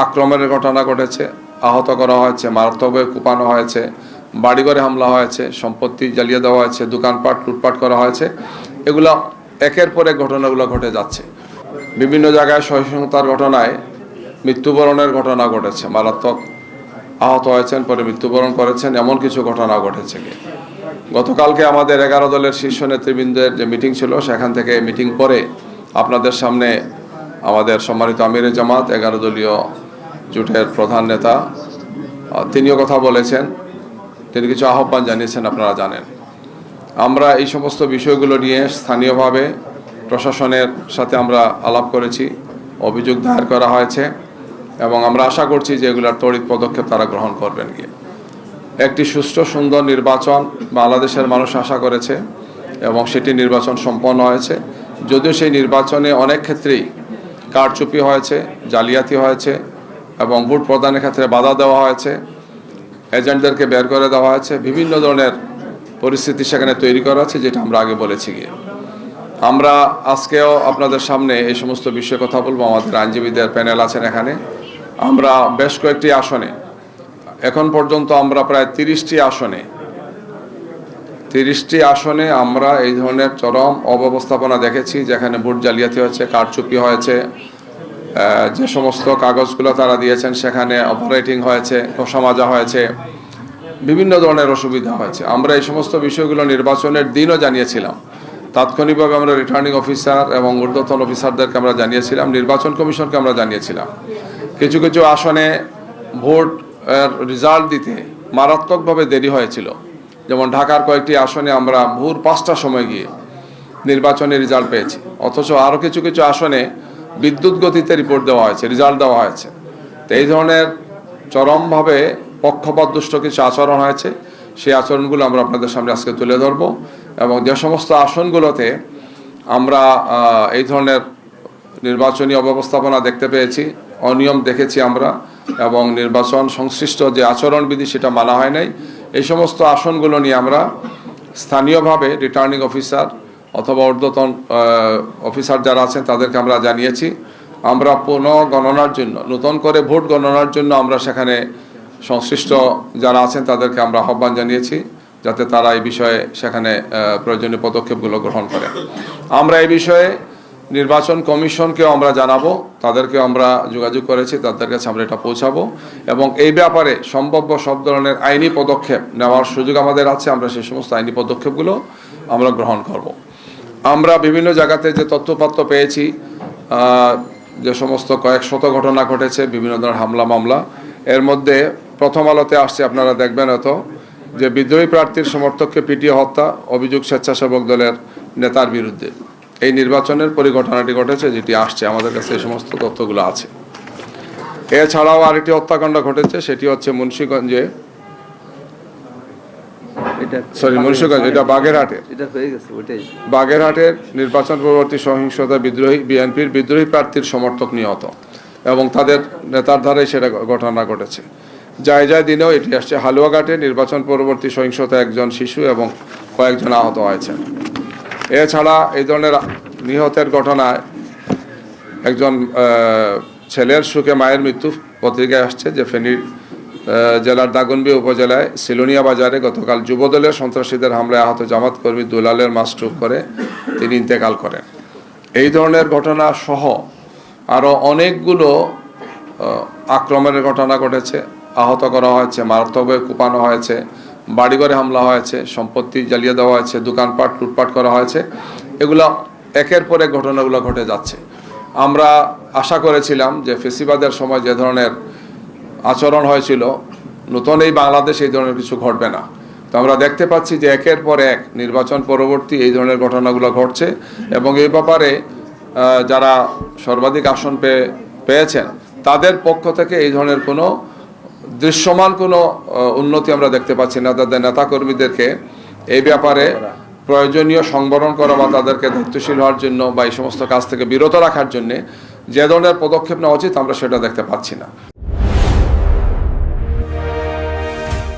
আক্রমণের ঘটনা ঘটেছে, আহত করা হয়েছে, মারাত্মকভাবে কুপানো হয়েছে, বাড়িঘরে হামলা হয়েছে, সম্পত্তি জ্বালিয়ে দেওয়া হয়েছে, দোকানপাট লুটপাট করা হয়েছে। এগুলো একের পর এক ঘটনাগুলো ঘটে যাচ্ছে। বিভিন্ন জায়গায় সহিংসতার ঘটনায় মৃত্যুবরণের ঘটনা ঘটেছে, মারাত্মক আহত হয়েছেন, পরে মৃত্যুবরণ করেছেন, এমন কিছু ঘটনা ঘটেছে। গতকালকে আমাদের 11 দলের শীর্ষ নেতৃবৃন্দের যে মিটিং ছিল, সেখান থেকে মিটিং করে আপনাদের সামনে আমাদের সম্মানিত আমিরে জামাত 11 দলীয় জোটের প্রধান নেতা তিনিও কথা বলেছেন, তিনি কিছু আহ্বান জানিয়েছেন, আপনারা জানেন। আমরা এই সমস্ত বিষয়গুলো নিয়ে স্থানীয়ভাবে প্রশাসনের সাথে আমরা আলাপ করেছি, অভিযোগ দায়ের করা হয়েছে এবং আমরা আশা করছি যে এগুলোর তড়িৎ পদক্ষেপ তারা গ্রহণ করবেন। একটি সুষ্ঠু সুন্দর নির্বাচন বাংলাদেশের মানুষ আশা করেছে এবং সেটি নির্বাচন সম্পন্ন হয়েছে। যদিও সেই নির্বাচনে অনেক ক্ষেত্রেই কারচুপি হয়েছে, জালিয়াতি হয়েছে এবং ভোট প্রদানের ক্ষেত্রে বাধা দেওয়া হয়েছে, এজেন্টদেরকে বের করে দেওয়া হয়েছে, বিভিন্ন ধরনের পরিস্থিতি সেখানে তৈরি করা হচ্ছে, যেটা আমরা আগে বলেছি। আমরা আজকেও আপনাদের সামনে এই সমস্ত বিষয়ে কথা বলবো। আমাদের আইনজীবীদের প্যানেল আছেন এখানে। আমরা বেশ কয়েকটি আসনে, এখন পর্যন্ত আমরা প্রায় 30টি আসনে আমরা এই ধরনের চরম অব্যবস্থাপনা দেখেছি, যেখানে ভোট জালিয়াতি হয়েছে, কারচুপি হয়েছে, যে সমস্ত কাগজগুলো তারা দিয়েছেন সেখানে অপারেটিং হয়েছে, ঘষা মাজা হয়েছে, বিভিন্ন ধরনের অসুবিধা হয়েছে। আমরা এই সমস্ত বিষয়গুলো নির্বাচনের দিনও জানিয়েছিলাম। তাৎক্ষণিকভাবে আমরা রিটার্নিং অফিসার এবং ঊর্ধ্বতন অফিসারদেরকে আমরা জানিয়েছিলাম, নির্বাচন কমিশনকে আমরা জানিয়েছিলাম। কিছু কিছু আসনে ভোট রেজাল্ট দিতে মারাত্মকভাবে দেরি হয়েছিল। যেমন ঢাকার কয়েকটি আসনে আমরা ভোর 5টার সময় গিয়ে নির্বাচনের রেজাল্ট পেয়েছি, অথচ আরও কিছু কিছু আসনে বিদ্যুৎ গতিতে রিপোর্ট দেওয়া হয়েছে, রেজাল্ট দেওয়া হয়েছে। তো এই ধরনের চরমভাবে পক্ষপাতদুষ্ট কিছু আচরণ হয়েছে। সেই আচরণগুলো আমরা আপনাদের সামনে আজকে তুলে ধরব এবং যে সমস্ত আসনগুলোতে আমরা এই ধরনের নির্বাচনী অব্যবস্থাপনা দেখতে পেয়েছি, অনিয়ম দেখেছি আমরা, এবং নির্বাচন সংশ্লিষ্ট যে আচরণবিধি সেটা মানা হয় নাই, এই সমস্ত আসনগুলো নিয়ে আমরা স্থানীয়ভাবে রিটার্নিং অফিসার অথবা ঊর্ধ্বতন অফিসার যারা আছেন তাদেরকে আমরা জানিয়েছি। আমরা পুনঃগণনার জন্য, নতুন করে ভোট গণনার জন্য আমরা সেখানে সংশ্লিষ্ট যারা আছেন তাদেরকে আমরা আহ্বান জানিয়েছি, যাতে তারা এই বিষয়ে সেখানে প্রয়োজনীয় পদক্ষেপগুলো গ্রহণ করেন। আমরা এই বিষয়ে নির্বাচন কমিশনকেও আমরা জানাবো, তাদেরকেও আমরা যোগাযোগ করেছি, তাদের কাছে আমরা এটা পৌঁছাবো এবং এই ব্যাপারে সম্ভাব্য সব ধরনের আইনি পদক্ষেপ নেওয়ার সুযোগ আমাদের আছে। আমরা সেই সমস্ত আইনি পদক্ষেপগুলো আমরা গ্রহণ করব। আমরা বিভিন্ন জায়গাতে যে তথ্যপত্র পেয়েছি, যে সমস্ত কয়েক শত ঘটনা ঘটেছে, বিভিন্ন ধরনের হামলা মামলা, এর মধ্যে প্রথম আলোতে আসছে, আপনারা দেখবেন হয়তো, যে বিদ্রোহী প্রার্থীর সমর্থককে পিটিয়ে হত্যা, অভিযোগ স্বেচ্ছাসেবক দলের নেতার বিরুদ্ধে। এই নির্বাচনের পরিঘটনাটি ঘটেছে, যেটি আসছে আমাদের কাছে, এই সমস্ত তথ্যগুলো আছে। এছাড়াও আরেকটি হত্যাকাণ্ড ঘটেছে, সেটি হচ্ছে মুন্সিগঞ্জে, এটা বাগেরহাটের নির্বাচন পরবর্তী সহিংসতা বিএনপির বিদ্রোহী প্রার্থীর সমর্থক নিহত এবং তাদের নেতার ধারায় সেটা ঘটনা ঘটেছে। যায় দিনেও এটি আসছে। হালুয়াঘাটে নির্বাচন পরবর্তী সহিংসতা একজন শিশু এবং কয়েকজন আহত হয়েছেন। এছাড়া এই ধরনের নিহতের ঘটনায় একজন ছেলের সুখে মায়ের মৃত্যু পত্রিকায় আসছে, যে ফেনী জেলার দাগনভূঞা উপজেলায় সিলোনিয়া বাজারে গতকাল যুবদলের সন্ত্রাসীদের হামলায় আহত জামাত কর্মী দুলালের মা স্ট্রোক করে তিনি ইন্তেকাল করেন। এই ধরনের ঘটনা সহ আরও অনেকগুলো আক্রমণের ঘটনা ঘটেছে, আহত করা হয়েছে, মারাত্মকভাবে কুপানো হয়েছে, বাড়িঘরে হামলা হয়েছে, সম্পত্তি জ্বালিয়ে দেওয়া হয়েছে, দোকানপাট লুটপাট করা হয়েছে। এগুলো একের পর এক ঘটনাগুলো ঘটে যাচ্ছে। আমরা আশা করেছিলাম যে ফেসিবাদের সময় যে ধরনের আচরণ হয়েছিল, নতুন এই বাংলাদেশ এই ধরনের কিছু ঘটবে না। তো আমরা দেখতে পাচ্ছি যে একের পর এক নির্বাচন পরবর্তী এই ধরনের ঘটনাগুলো ঘটছে এবং এই ব্যাপারে যারা সর্বাধিক আসন পেয়েছেন তাদের পক্ষ থেকে এই ধরনের কোনো দৃশ্যমান কোনো উন্নতি আমরা দেখতে পাচ্ছি না। তাদের নেতাকর্মীদেরকে এই ব্যাপারে প্রয়োজনীয় সংবরণ করা বা তাদেরকে দায়িত্বশীল হওয়ার জন্য বা এই সমস্ত কাজ থেকে বিরত রাখার জন্য যে ধরনের পদক্ষেপ নেওয়া উচিত আমরা সেটা দেখতে পাচ্ছি না।